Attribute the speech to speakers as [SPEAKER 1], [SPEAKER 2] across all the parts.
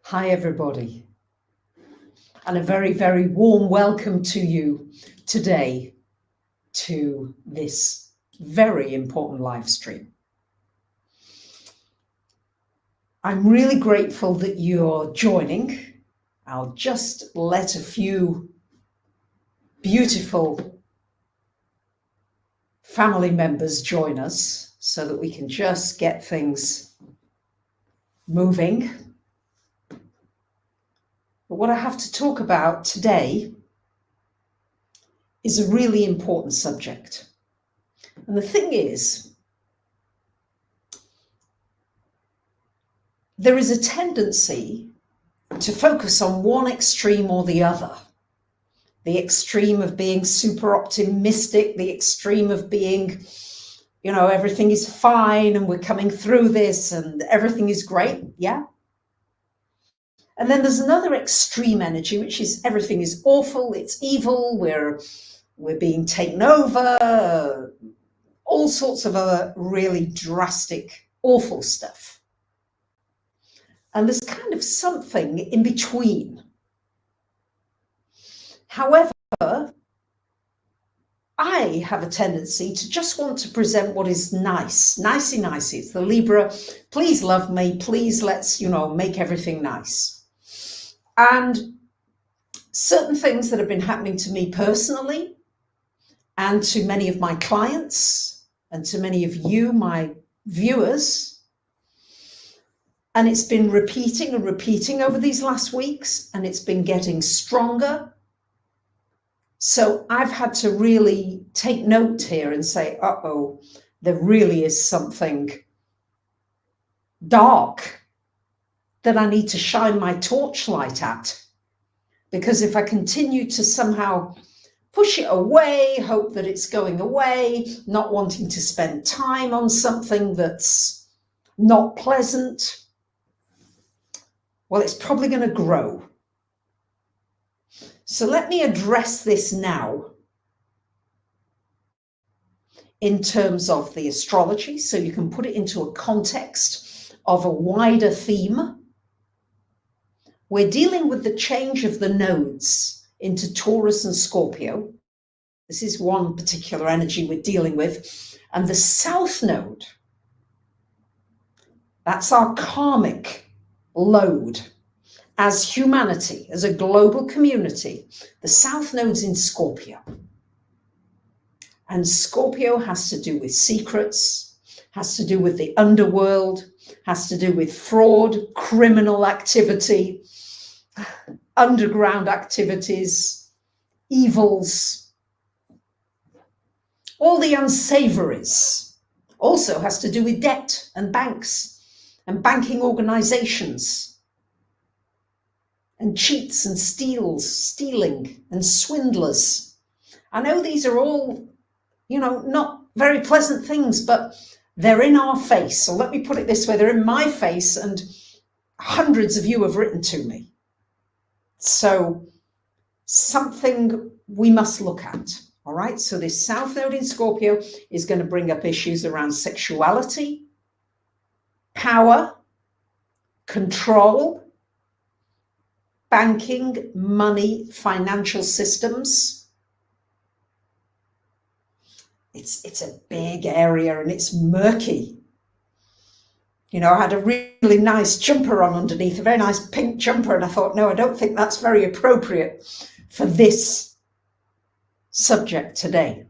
[SPEAKER 1] Hi, everybody, and a very, very warm welcome to you today to this very important live stream. I'm really grateful that you're joining. I'll just let a few beautiful family members join us so that we can just get things moving. But what I have to talk about today is a really important subject. And the thing is, there is a tendency to focus on one extreme or the other. The extreme of being super optimistic, the extreme of being, everything is fine and we're coming through this and everything is great. Yeah. And then there's another extreme energy, which is everything is awful, it's evil, we're being taken over, all sorts of other really drastic, awful stuff. And there's kind of something in between. However, I have a tendency to just want to present what is nice, nicey. It's the Libra, please love me, please let's, make everything nice. And certain things that have been happening to me personally and to many of my clients and to many of you, my viewers, and it's been repeating and repeating over these last weeks, and it's been getting stronger. So I've had to really take note here and say, uh-oh, there really is something dark that I need to shine my torchlight at. Because if I continue to somehow push it away, hope that it's going away, not wanting to spend time on something that's not pleasant, well, it's probably going to grow. So let me address this now in terms of the astrology, so you can put it into a context of a wider theme. We're dealing with the change of the nodes into Taurus and Scorpio. This is one particular energy we're dealing with. And the South Node, that's our karmic load. As humanity, as a global community, the South Node's in Scorpio. And Scorpio has to do with secrets, has to do with the underworld, has to do with fraud, criminal activity, underground activities, evils, all the unsavories. Also has to do with debt and banks and banking organizations, and cheats and stealing and swindlers. I know these are all, not very pleasant things, but they're in our face. So let me put it this way, they're in my face, and hundreds of you have written to me. So something we must look at, all right? So this South Node in Scorpio is going to bring up issues around sexuality, power, control, banking, money, financial systems. It's a big area and it's murky. I had a really nice jumper on underneath, a very nice pink jumper, and I thought, no, I don't think that's very appropriate for this subject today.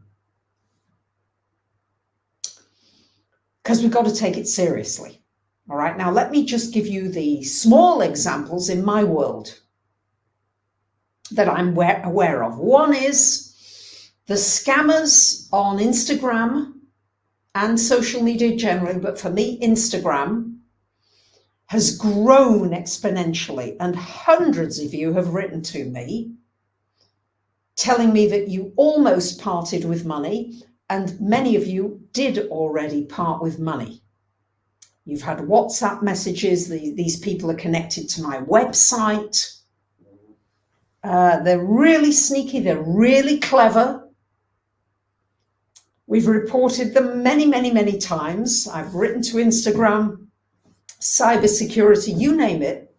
[SPEAKER 1] Because we've got to take it seriously. All right, now let me just give you the small examples in my world that I'm aware of. One is the scammers on Instagram and social media generally, but for me, Instagram has grown exponentially, and hundreds of you have written to me telling me that you almost parted with money, and many of you did already part with money. You've had WhatsApp messages, these people are connected to my website. They're really sneaky, they're really clever. We've reported them many times. I've written to Instagram, cybersecurity, you name it.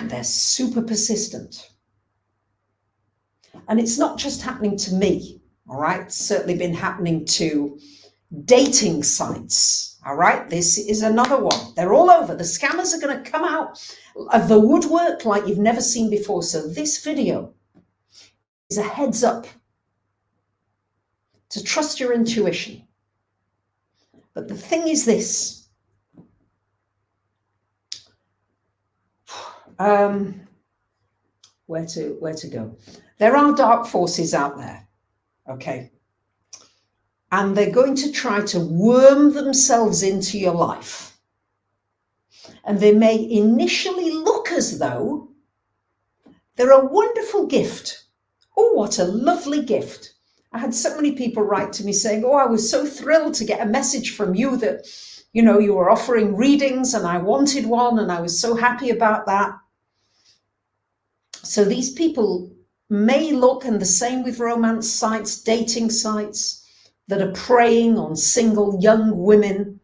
[SPEAKER 1] and they're super persistent. And it's not just happening to me, all right? It's certainly been happening to dating sites, all right? This is another one. They're all over. The scammers are going to come out of the woodwork like you've never seen before. So this video is a heads up to trust your intuition. But the thing is this. Where to go? There are dark forces out there, okay? And they're going to try to worm themselves into your life. And they may initially look as though they're a wonderful gift. Oh, what a lovely gift. I had so many people write to me saying, oh, I was so thrilled to get a message from you that, you know, you were offering readings and I wanted one and I was so happy about that. So these people may look, and the same with romance sites, dating sites, that are preying on single young women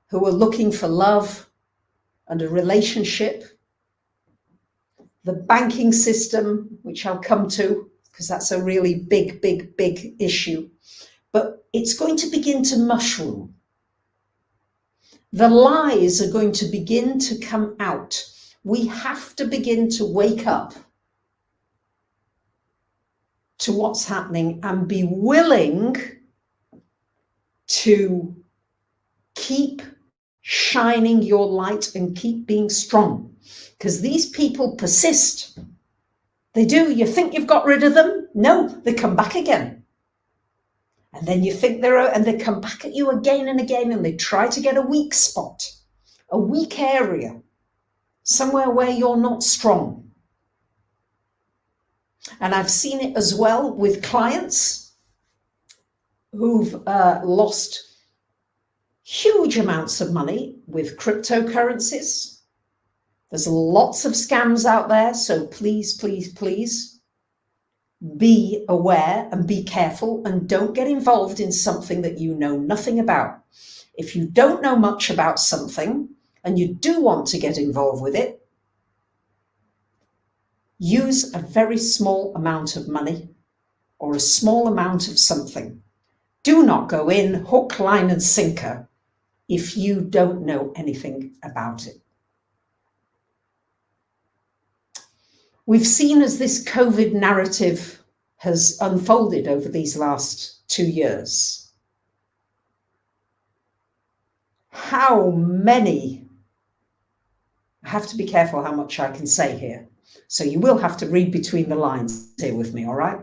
[SPEAKER 1] who are looking for love and a relationship. The banking system, which I'll come to, because that's a really big issue. But it's going to begin to mushroom. The lies are going to begin to come out. We have to begin to wake up to what's happening and be willing to keep shining your light and keep being strong, because these people persist. They do. You think you've got rid of them? No, they come back again. And then you think and they come back at you again and again, and they try to get a weak spot, a weak area, somewhere where you're not strong. And I've seen it as well with clients who've lost huge amounts of money with cryptocurrencies. There's lots of scams out there, so please be aware and be careful, and don't get involved in something that you know nothing about. If you don't know much about something and you do want to get involved with it, use a very small amount of money or a small amount of something. Do not go in hook, line, and sinker if you don't know anything about it. We've seen as this COVID narrative has unfolded over these last 2 years, how many, I have to be careful how much I can say here. So you will have to read between the lines here with me, all right?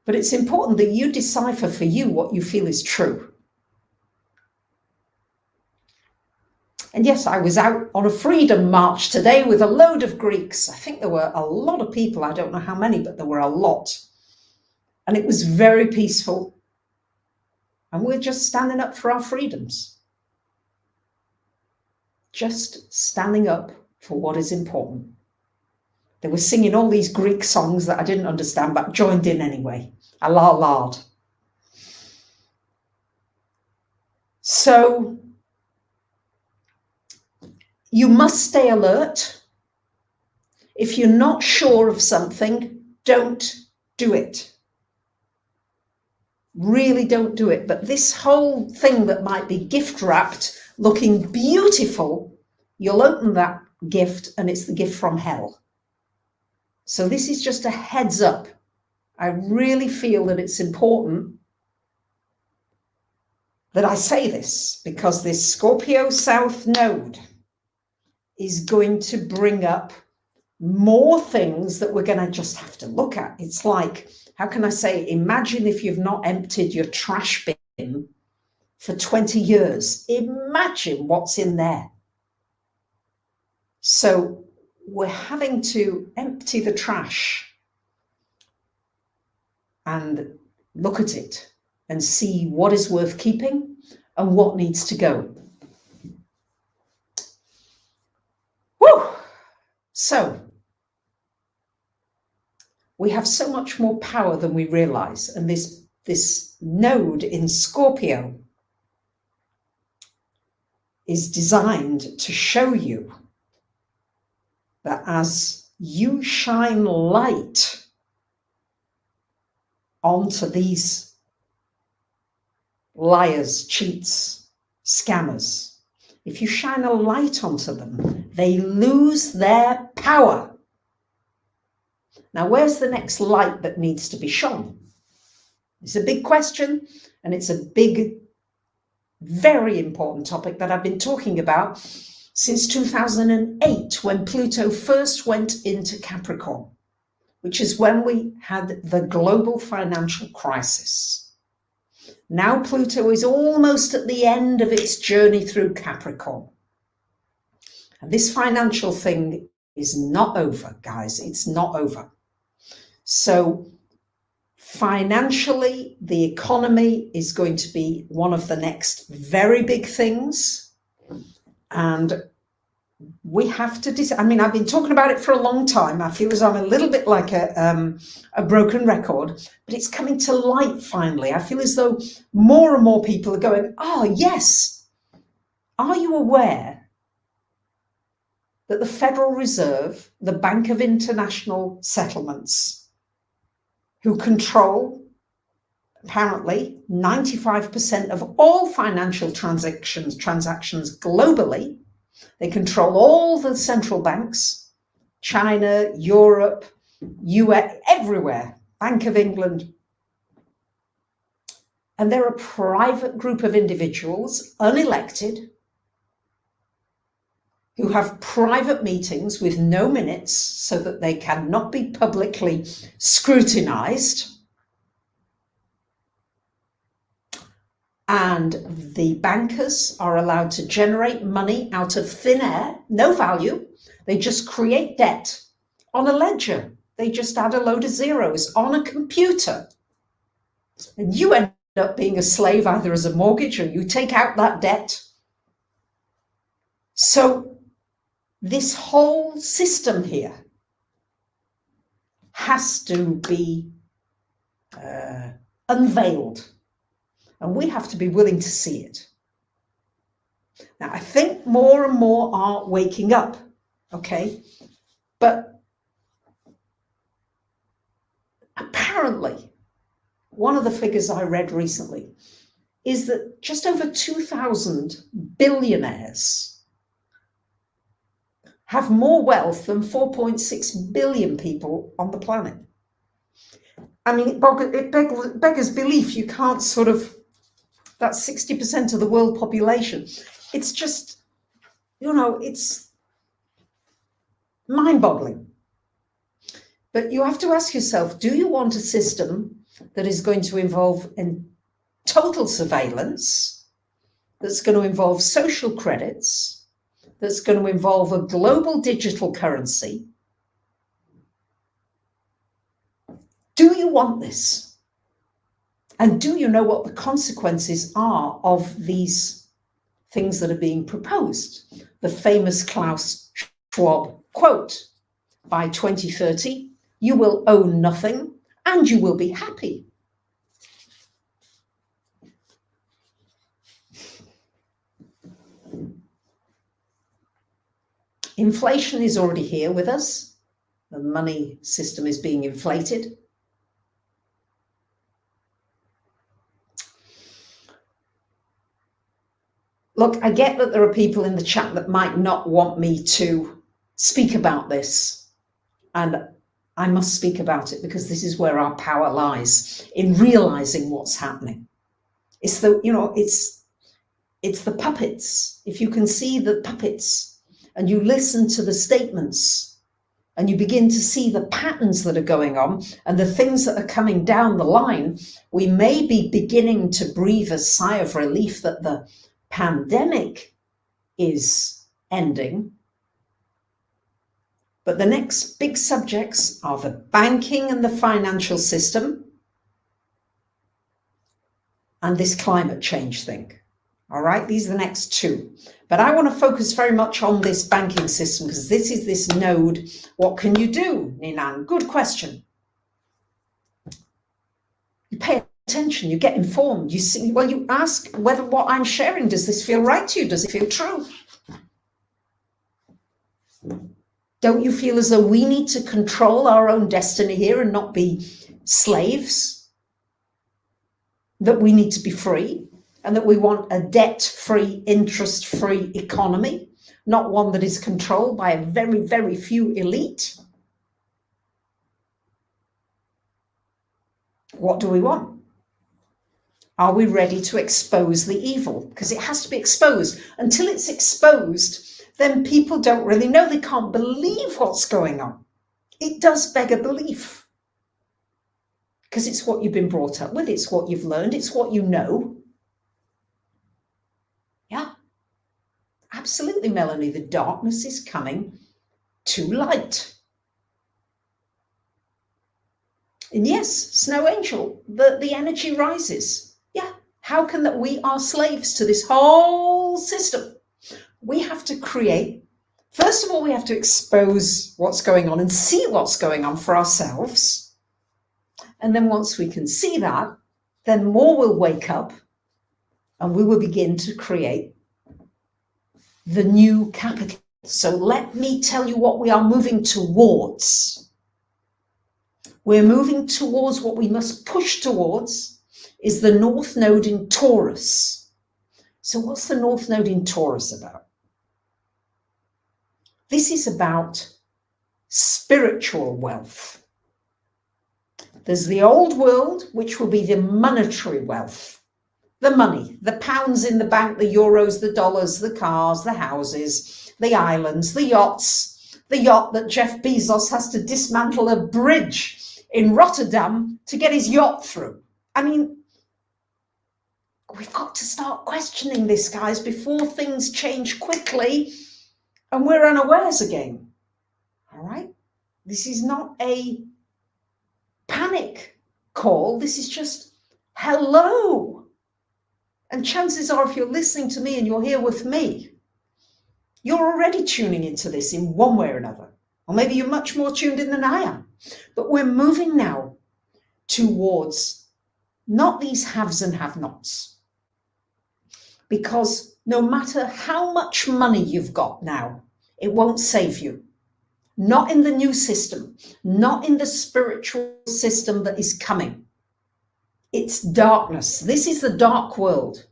[SPEAKER 1] But it's important that you decipher for you what you feel is true. And yes, I was out on a freedom march today with a load of Greeks. I think there were a lot of people. I don't know how many, but there were a lot. And it was very peaceful. And we're just standing up for our freedoms. Just standing up for what is important. They were singing all these Greek songs that I didn't understand, but joined in anyway. Allah lard. So you must stay alert. If you're not sure of something, don't do it. Really don't do it. But this whole thing that might be gift wrapped, looking beautiful, you'll open that gift and it's the gift from hell. So this is just a heads up. I really feel that it's important that I say this, because this Scorpio South node is going to bring up more things that we're going to just have to look at. It's like, how can I say, imagine if you've not emptied your trash bin for 20 years. Imagine what's in there. So we're having to empty the trash and look at it and see what is worth keeping and what needs to go. Woo! So we have so much more power than we realize. And this node in Scorpio is designed to show you that as you shine light onto these liars, cheats, scammers, if you shine a light onto them, they lose their power. Now, where's the next light that needs to be shone? It's a big question, and it's a big, very important topic that I've been talking about since 2008, when Pluto first went into Capricorn, which is when we had the global financial crisis. Now Pluto is almost at the end of its journey through Capricorn. And this financial thing is not over, guys. It's not over. So financially, the economy is going to be one of the next very big things. And we have to I mean, I've been talking about it for a long time. I feel as I'm a little bit like a broken record, but it's coming to light finally. I feel as though more and more people are going, oh, yes. Are you aware that the Federal Reserve, the Bank of International Settlements, who control apparently 95% of all financial transactions globally, they control all the central banks, China, Europe, US, everywhere, Bank of England. And they're a private group of individuals, unelected, who have private meetings with no minutes so that they cannot be publicly scrutinized. And the bankers are allowed to generate money out of thin air, no value. They just create debt on a ledger. They just add a load of zeros on a computer. And you end up being a slave either as a mortgage or you take out that debt. So this whole system here has to be unveiled. And we have to be willing to see it. Now, I think more and more are waking up, okay? But apparently, one of the figures I read recently is that just over 2,000 billionaires have more wealth than 4.6 billion people on the planet. I mean, it beggars belief. You can't sort of, that's 60% of the world population. It's just, you know, it's mind-boggling. But you have to ask yourself, do you want a system that is going to involve total surveillance, that's going to involve social credits, that's going to involve a global digital currency? Do you want this? And do you know what the consequences are of these things that are being proposed? The famous Klaus Schwab quote, by 2030, you will own nothing and you will be happy. Inflation is already here with us. The money system is being inflated. Look, I get that there are people in the chat that might not want me to speak about this, and I must speak about it because this is where our power lies, in realizing what's happening. It's the, you know, it's the puppets. If you can see the puppets and you listen to the statements and you begin to see the patterns that are going on and the things that are coming down the line, we may be beginning to breathe a sigh of relief that the pandemic is ending. But the next big subjects are the banking and the financial system and this climate change thing. All right, these are the next two. But I want to focus very much on this banking system because this is this node. What can you do, Ninan? Good question. You pay attention, you get informed, you see, well, you ask whether what I'm sharing, does this feel right to you? Does it feel true? Don't you feel as though we need to control our own destiny here and not be slaves? That we need to be free and that we want a debt-free, interest-free economy, not one that is controlled by a very, very few elite? What do we want? Are we ready to expose the evil? Because it has to be exposed. Until it's exposed, then people don't really know. They can't believe what's going on. It does beg a belief. Because it's what you've been brought up with. It's what you've learned. It's what you know. Yeah, absolutely, Melanie. The darkness is coming to light. And yes, Snow Angel, the energy rises. Yeah, how can that we are slaves to this whole system? We have to create, first of all, we have to expose what's going on and see what's going on for ourselves. And then once we can see that, then more will wake up and we will begin to create the new capital. So let me tell you what we are moving towards. We're moving towards what we must push towards is the North Node in Taurus. So what's the North Node in Taurus about? This is about spiritual wealth. There's the old world, which will be the monetary wealth, the money, the pounds in the bank, the euros, the dollars, the cars, the houses, the islands, the yachts, the yacht that Jeff Bezos has to dismantle a bridge in Rotterdam to get his yacht through. I mean, we've got to start questioning this, guys, before things change quickly and we're unawares again. All right? This is not a panic call. This is just hello. And chances are, if you're listening to me and you're here with me, you're already tuning into this in one way or another. Or maybe you're much more tuned in than I am. But we're moving now towards not these haves and have-nots. Because no matter how much money you've got now, it won't save you. Not in the new system, not in the spiritual system that is coming. It's darkness. This is the dark world.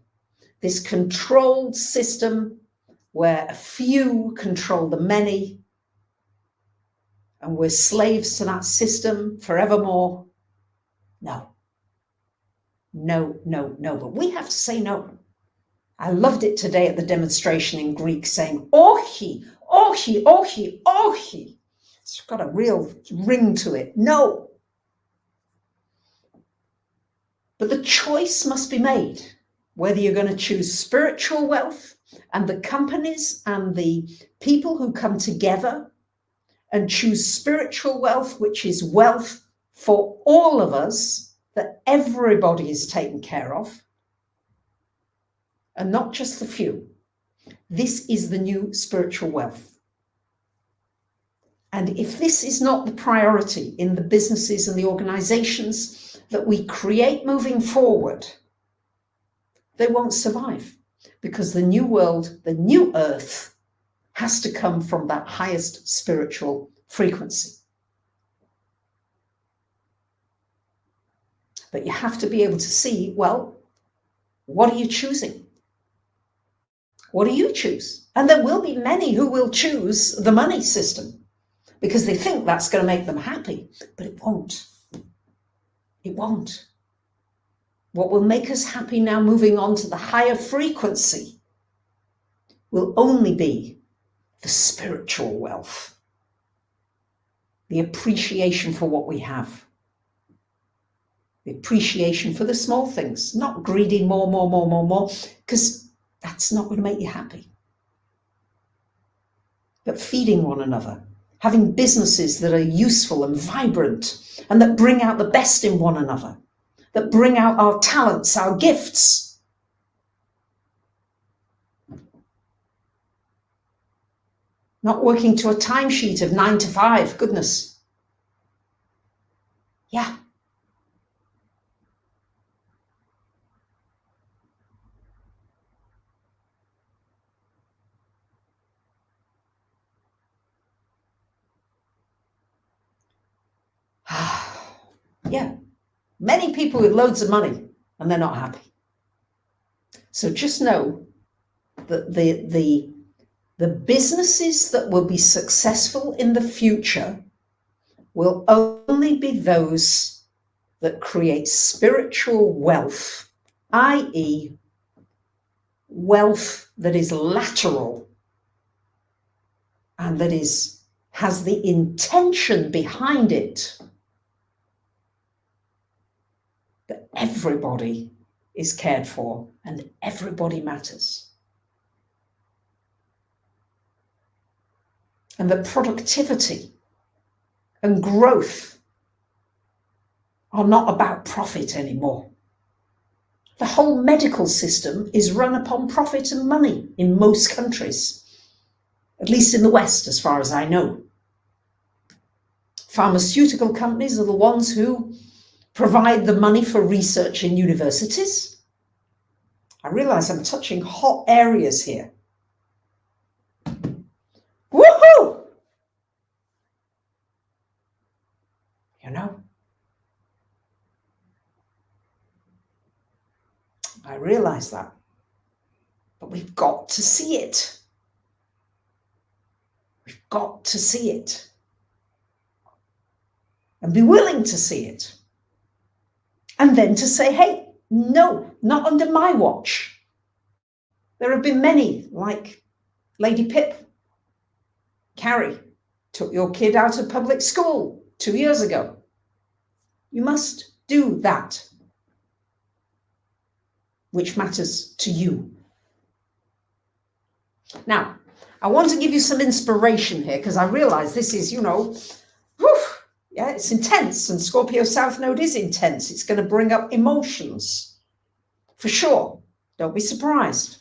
[SPEAKER 1] This controlled system where a few control the many, and we're slaves to that system forevermore. No. No, no, no. But we have to say no. I loved it today at the demonstration in Greek saying, ohi, ohi, ohi, ohi. It's got a real ring to it. No. But the choice must be made, whether you're going to choose spiritual wealth and the companies and the people who come together and choose spiritual wealth, which is wealth for all of us, that everybody is taken care of, and not just the few. This is the new spiritual wealth. And if this is not the priority in the businesses and the organizations that we create moving forward, they won't survive, because the new world, the new earth, has to come from that highest spiritual frequency. But you have to be able to see, well, what are you choosing? What do you choose? And there will be many who will choose the money system because they think that's going to make them happy, but it won't. It won't. What will make us happy now, moving on to the higher frequency, will only be the spiritual wealth, the appreciation for what we have, the appreciation for the small things, not greedy more, because that's not going to make you happy. But feeding one another, having businesses that are useful and vibrant and that bring out the best in one another, that bring out our talents, our gifts. Not working to a timesheet of 9 to 5, goodness. Yeah. Many people with loads of money, and they're not happy. So just know that the businesses that will be successful in the future will only be those that create spiritual wealth, i.e., wealth that is lateral and that has the intention behind it that everybody is cared for and everybody matters. And that productivity and growth are not about profit anymore. The whole medical system is run upon profit and money in most countries, at least in the West, as far as I know. Pharmaceutical companies are the ones who provide the money for research in universities. I realize I'm touching hot areas here. Woohoo! You know, I realize that, but we've got to see it. We've got to see it and be willing to see it. And then to say, hey, no, not under my watch. There have been many, like Lady Pip, Carrie, took your kid out of public school 2 years ago. You must do that which matters to you. Now, I want to give you some inspiration here because I realize this is, yeah, it's intense, and Scorpio South Node is intense. It's going to bring up emotions, for sure. Don't be surprised.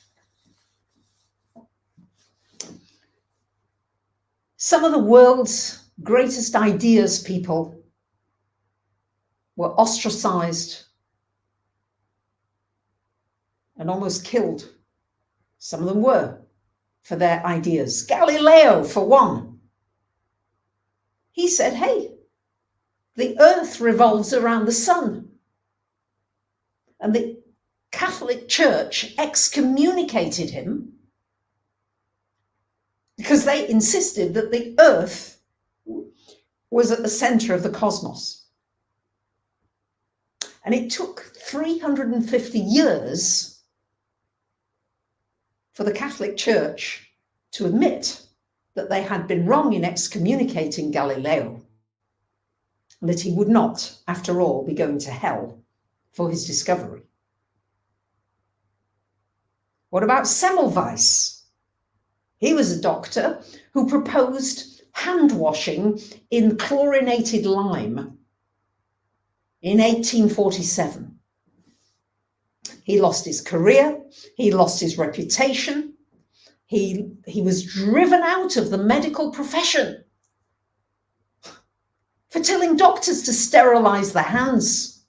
[SPEAKER 1] Some of the world's greatest ideas people were ostracized and almost killed. Some of them were, for their ideas. Galileo, for one. He said, hey, the earth revolves around the sun. And the Catholic Church excommunicated him because they insisted that the earth was at the center of the cosmos. And it took 350 years for the Catholic Church to admit that they had been wrong in excommunicating Galileo, and that he would not, after all, be going to hell for his discovery. What about Semmelweis? He was a doctor who proposed hand washing in chlorinated lime in 1847. He lost his career, he lost his reputation, he was driven out of the medical profession for telling doctors to sterilize their hands.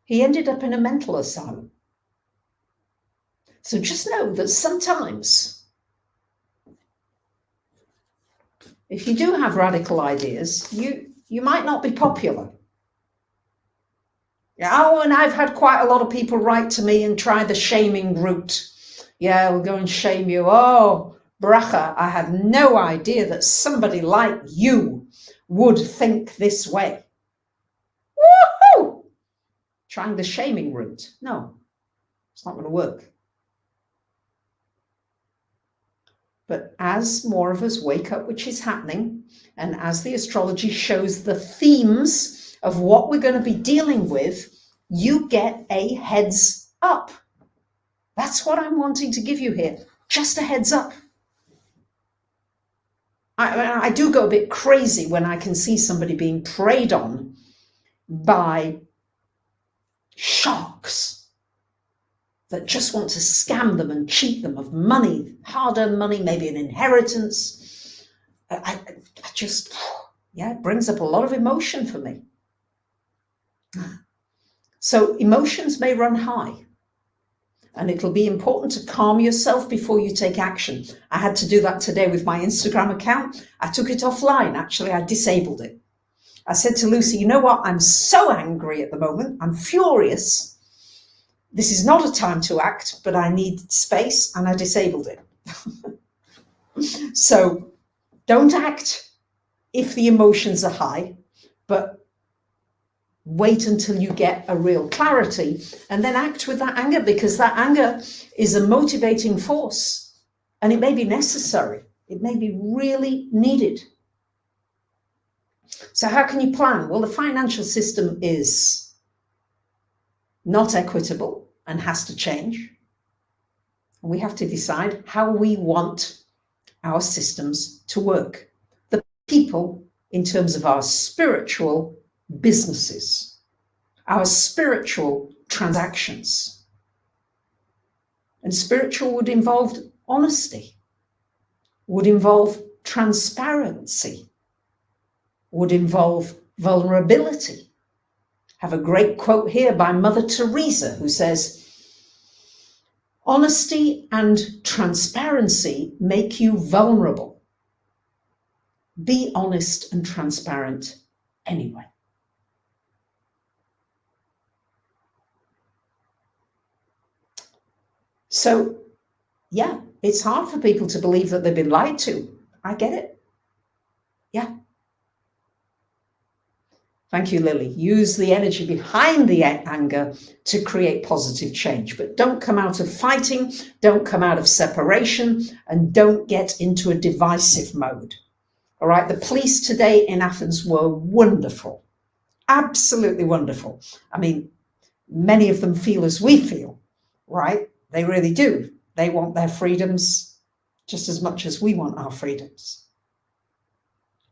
[SPEAKER 1] He ended up in a mental asylum. So just know that sometimes, if you do have radical ideas, you might not be popular. Oh, and I've had quite a lot of people write to me and try the shaming route. Yeah, we'll go and shame you. Oh, Bracha, I had no idea that somebody like you would think this way. Woohoo! Trying the shaming route. No, it's not going to work. But as more of us wake up, which is happening, and as the astrology shows the themes of what we're going to be dealing with, you get a heads up. That's what I'm wanting to give you here. Just a heads up. I do go a bit crazy when I can see somebody being preyed on by sharks that just want to scam them and cheat them of money, hard-earned money, maybe an inheritance. I just, yeah, it brings up a lot of emotion for me. So emotions may run high, and it'll be important to calm yourself before you take action. I had to do that today with my Instagram account. I took it offline. Actually, I disabled it I said to Lucy, you know what? I'm so angry at the moment. I'm furious. This is not a time to act, but I need space, and I disabled it. So don't act if the emotions are high, but wait until you get a real clarity and then act with that anger, because that anger is a motivating force and it may be necessary. It may be really needed. So how can you plan? Well, the financial system is not equitable and has to change. We have to decide how we want our systems to work. The people, in terms of our spiritual businesses, our spiritual transactions. And spiritual would involve honesty, would involve transparency, would involve vulnerability. I have a great quote here by Mother Teresa, who says, honesty and transparency make you vulnerable. Be honest and transparent anyway. So, yeah, it's hard for people to believe that they've been lied to. I get it. Yeah. Thank you, Lily. Use the energy behind the anger to create positive change, but don't come out of fighting, don't come out of separation, and don't get into a divisive mode. All right. The police today in Athens were wonderful. Absolutely wonderful. I mean, many of them feel as we feel, right? They really do. They want their freedoms just as much as we want our freedoms.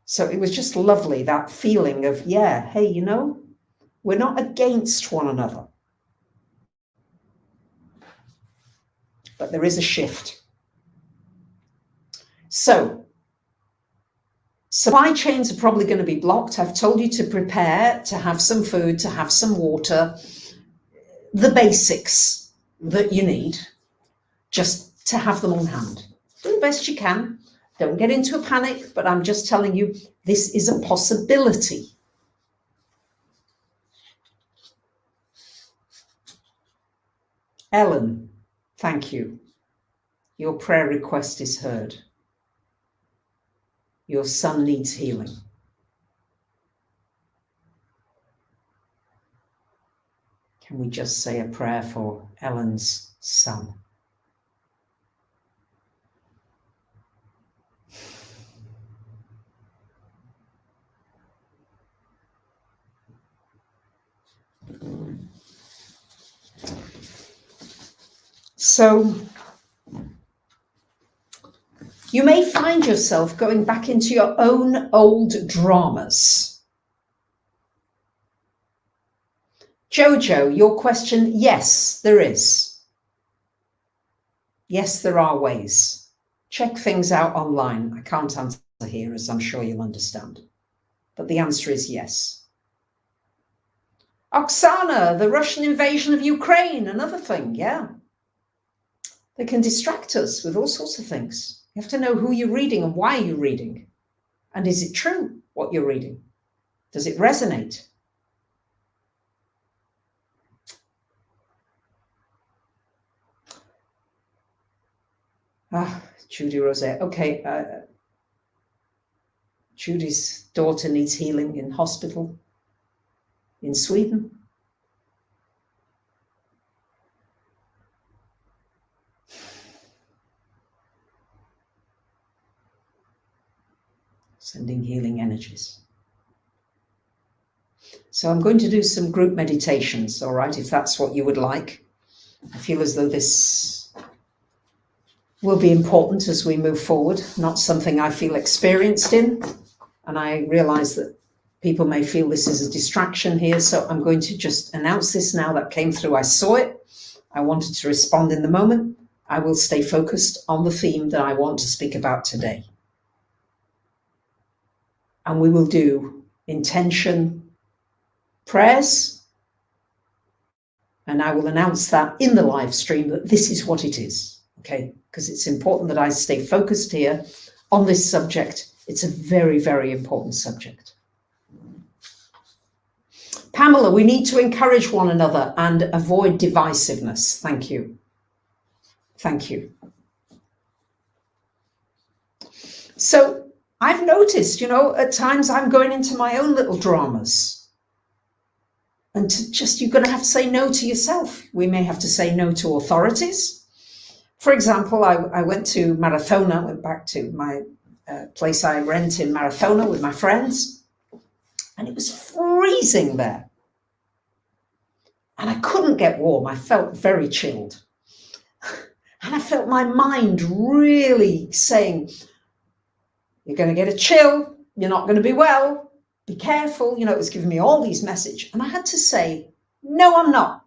[SPEAKER 1] So it was just lovely, that feeling of, yeah, hey, you know, we're not against one another. But there is a shift. So supply chains are probably going to be blocked. I've told you to prepare, to have some food, to have some water, the basics that you need, just to have them on hand. Do the best you can. Don't get into a panic, but I'm just telling you, this is a possibility. Ellen, thank you. Your prayer request is heard. Your son needs healing. Can we just say a prayer for Ellen's son? So you may find yourself going back into your own old dramas. Jojo, your question, yes, there is. Yes, there are ways. Check things out online. I can't answer here, as I'm sure you'll understand. But the answer is yes. Oksana, the Russian invasion of Ukraine, another thing, yeah. They can distract us with all sorts of things. You have to know who you're reading and why you're reading. And is it true, what you're reading? Does it resonate? Judy Rose. Okay. Judy's daughter needs healing in hospital in Sweden. Sending healing energies. So I'm going to do some group meditations, all right, if that's what you would like. I feel as though this will be important as we move forward, not something I feel experienced in. And I realize that people may feel this is a distraction here, so I'm going to just announce this now. That came through, I saw it. I wanted to respond in the moment. I will stay focused on the theme that I want to speak about today. And we will do intention prayers. And I will announce that in the live stream that this is what it is, okay? Because it's important that I stay focused here on this subject. It's a very, very important subject. Pamela, we need to encourage one another and avoid divisiveness. Thank you. Thank you. So I've noticed, you know, at times I'm going into my own little dramas. And you're going to have to say no to yourself. We may have to say no to authorities. For example, I went to Marathona, went back to my place I rent in Marathona with my friends. And it was freezing there. And I couldn't get warm. I felt very chilled. And I felt my mind really saying, you're going to get a chill. You're not going to be well. Be careful. You know, it was giving me all these messages. And I had to say, no, I'm not.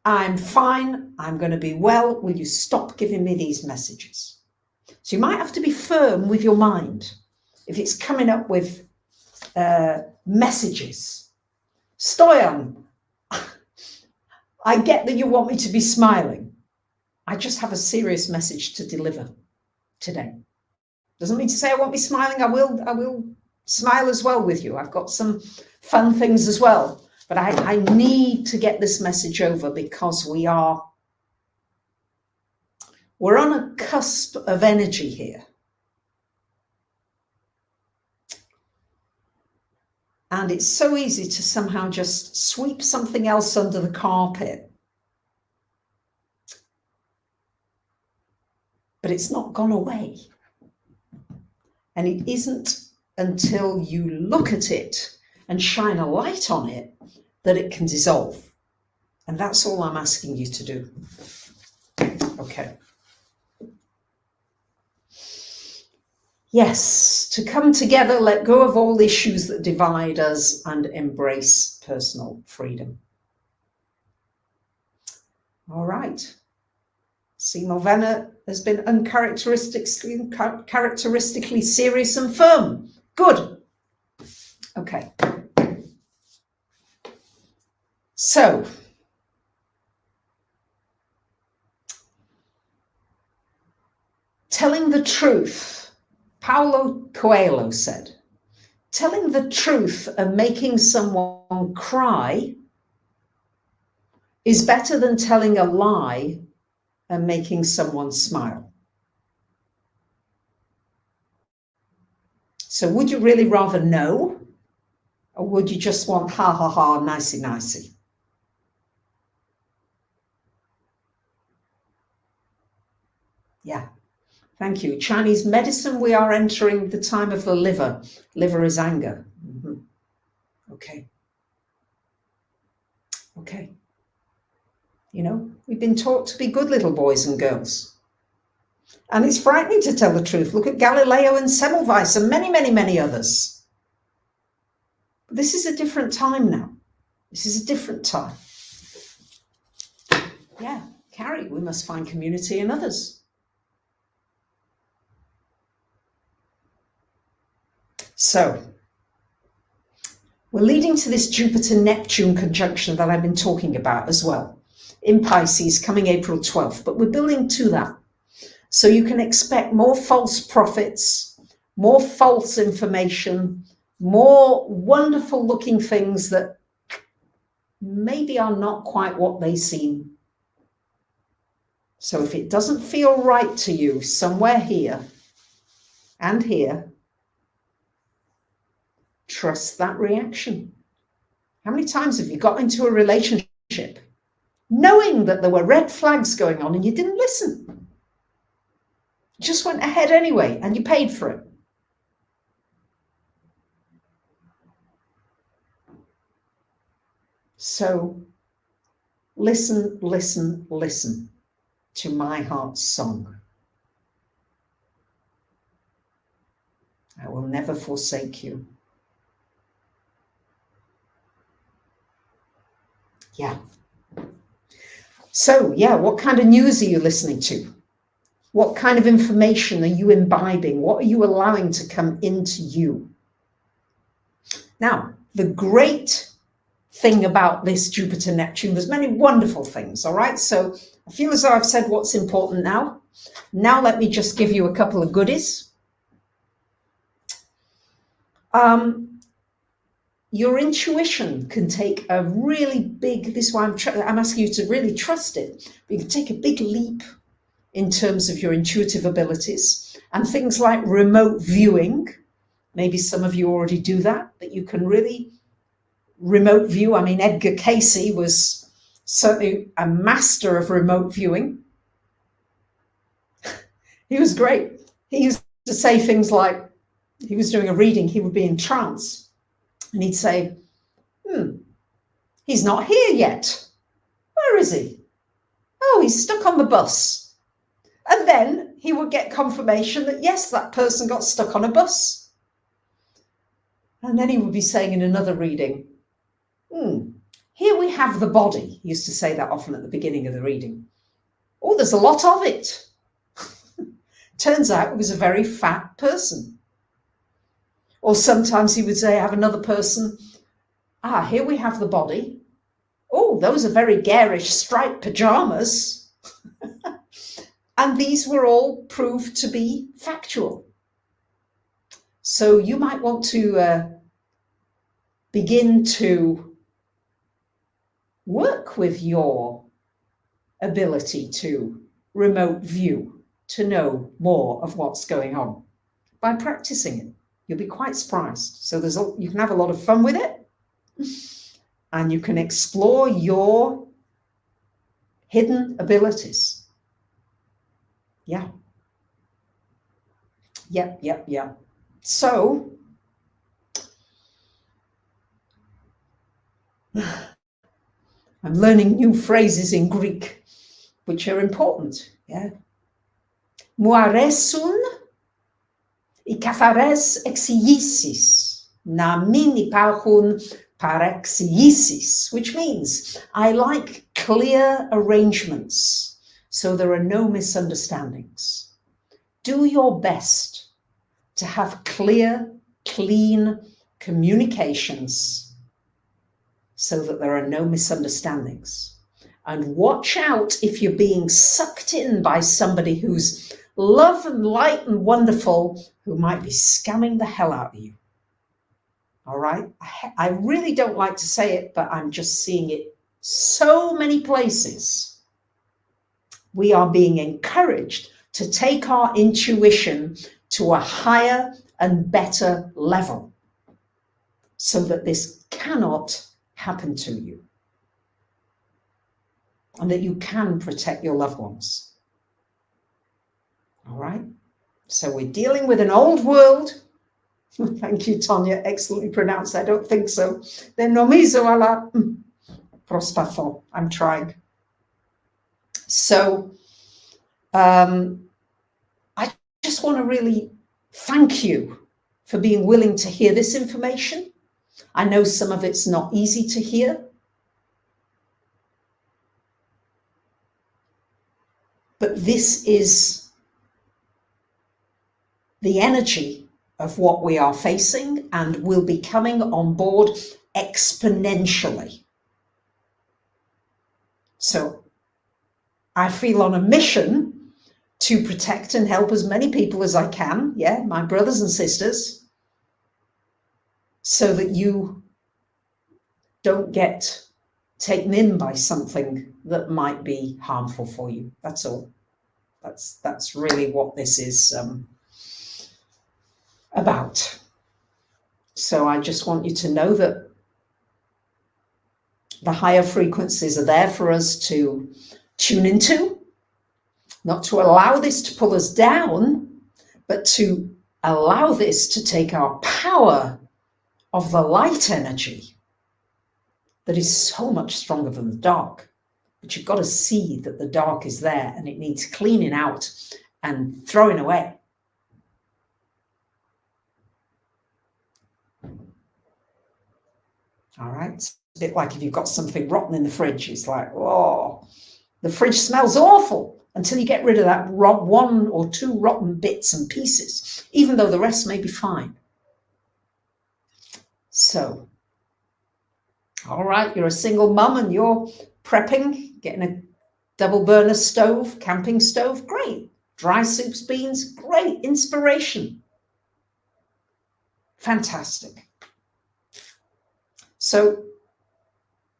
[SPEAKER 1] I'm fine. I'm going to be well. Will you stop giving me these messages? So you might have to be firm with your mind. If it's coming up with messages. Stoyan, I get that you want me to be smiling. I just have a serious message to deliver today. Doesn't mean to say I won't be smiling. I will smile as well with you. I've got some fun things as well. But I need to get this message over because we're on a cusp of energy here. And it's so easy to somehow just sweep something else under the carpet. But it's not gone away. And it isn't until you look at it and shine a light on it that it can dissolve. And that's all I'm asking you to do. Okay. Yes, to come together, let go of all issues that divide us and embrace personal freedom. All right. See, Morvena has been uncharacteristically serious and firm. Good. Okay. So, telling the truth, Paulo Coelho said, telling the truth and making someone cry is better than telling a lie and making someone smile. So would you really rather know, or would you just want ha ha ha, nicey nicey? Yeah, thank you. Chinese medicine, we are entering the time of the liver. Liver is anger. Mm-hmm. Okay. Okay. You know, we've been taught to be good little boys and girls. And it's frightening to tell the truth. Look at Galileo and Semmelweis and many, many, many others. But this is a different time now. This is a different time. Yeah, Carrie, we must find community in others. So, we're leading to this Jupiter-Neptune conjunction that I've been talking about as well. In Pisces, coming April 12th, but we're building to that. So you can expect more false prophets, more false information, more wonderful looking things that maybe are not quite what they seem. So if it doesn't feel right to you somewhere here and here, trust that reaction. How many times have you got into a relationship knowing that there were red flags going on and you didn't listen? You just went ahead anyway and you paid for it. So listen, listen, listen to my heart's song. I will never forsake you. Yeah. So, yeah, what kind of news are you listening to? What kind of information are you imbibing? What are you allowing to come into you? Now, the great thing about this Jupiter-Neptune, there's many wonderful things, all right? So I feel as though I've said what's important now. Now let me just give you a couple of goodies. your intuition can take a really big, this is why I'm asking you to really trust it, but you can take a big leap in terms of your intuitive abilities. And things like remote viewing, maybe some of you already do that you can really remote view. I mean, Edgar Cayce was certainly a master of remote viewing. He was great. He used to say things like, he was doing a reading, he would be in trance, and he'd say, he's not here yet. Where is he? Oh, he's stuck on the bus. And then he would get confirmation that, yes, that person got stuck on a bus. And then he would be saying in another reading, here we have the body. He used to say that often at the beginning of the reading. Oh, there's a lot of it. Turns out it was a very fat person. Or sometimes he would say, I have another person. Here we have the body. Oh, those are very garish striped pajamas. And these were all proved to be factual. So you might want to begin to work with your ability to remote view, to know more of what's going on by practicing it. You'll be quite surprised. So you can have a lot of fun with it, and you can explore your hidden abilities. Yeah. Yep. So I'm learning new phrases in Greek, which are important. Yeah. Μου αρέσουν οι καθαρές εξηγήσεις, να μην υπάρχουν παρεξηγήσεις, which means I like clear arrangements, so there are no misunderstandings. Do your best to have clear, clean communications so that there are no misunderstandings. And watch out if you're being sucked in by somebody who's love and light and wonderful, who might be scamming the hell out of you. All right? I really don't like to say it, but I'm just seeing it so many places. We are being encouraged to take our intuition to a higher and better level so that this cannot happen to you and that you can protect your loved ones. All right? So we're dealing with an old world. Thank you, Tonya. Excellently pronounced. I don't think so. Then nomizo ala prospatho. I'm trying. So I just want to really thank you for being willing to hear this information. I know some of it's not easy to hear, but this is the energy of what we are facing and will be coming on board exponentially. So I feel on a mission to protect and help as many people as I can, my brothers and sisters, so that you don't get taken in by something that might be harmful for you. That's all. That's really what this is about. So I just want you to know that the higher frequencies are there for us to tune into, not to allow this to pull us down, but to allow this to take our power of the light energy that is so much stronger than the dark. But you've got to see that the dark is there and it needs cleaning out and throwing away. All right. It's a bit like if you've got something rotten in the fridge, it's like, oh, the fridge smells awful until you get rid of that one or two rotten bits and pieces, even though the rest may be fine. So, all right, you're a single mum and you're prepping, getting a double burner stove, camping stove, great. Dry soups, beans, great. Inspiration. Fantastic. So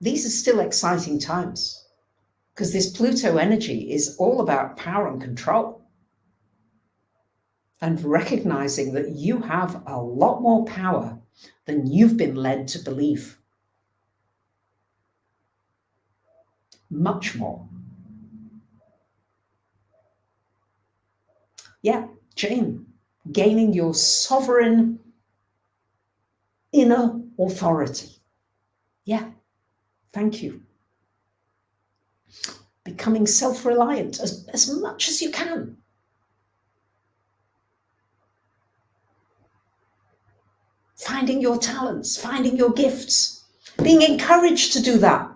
[SPEAKER 1] these are still exciting times, because this Pluto energy is all about power and control, and recognizing that you have a lot more power than you've been led to believe. Much more. Yeah, Jane, gaining your sovereign inner authority. Yeah, thank you. Becoming self-reliant as much as you can. Finding your talents, finding your gifts, being encouraged to do that.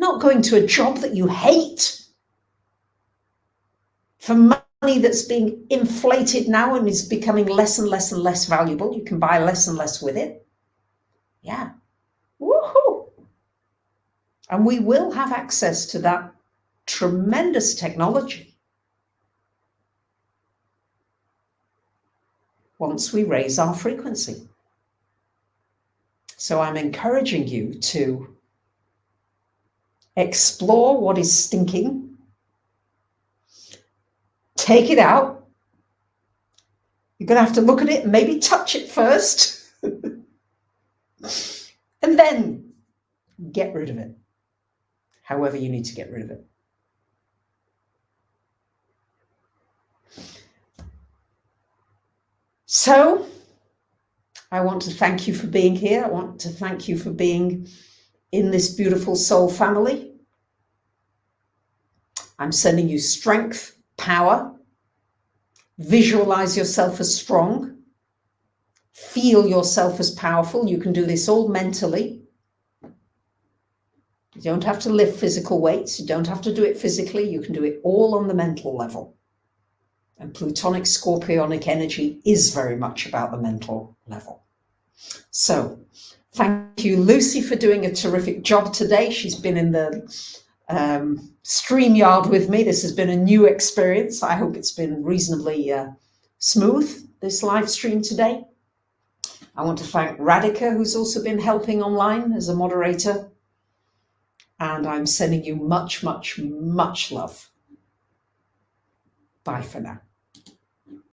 [SPEAKER 1] Not going to a job that you hate for money that's being inflated now and is becoming less and less and less valuable. You can buy less and less with it. Yeah. Woohoo! And we will have access to that tremendous technology once we raise our frequency. So I'm encouraging you to explore what is stinking, take it out. You're going to have to look at it and maybe touch it first, and then get rid of it, however you need to get rid of it. So I want to thank you for being here. I want to thank you for being in this beautiful soul family. I'm sending you strength, power. Visualize yourself as strong. Feel yourself as powerful. You can do this all mentally. You don't have to lift physical weights. You don't have to do it physically. You can do it all on the mental level. And Plutonic Scorpionic energy is very much about the mental level. So thank you, Lucy, for doing a terrific job today. She's been in the StreamYard with me. This has been a new experience. I hope it's been reasonably smooth, this live stream today. I want to thank Radhika, who's also been helping online as a moderator. And I'm sending you much, much, much love. Bye for now.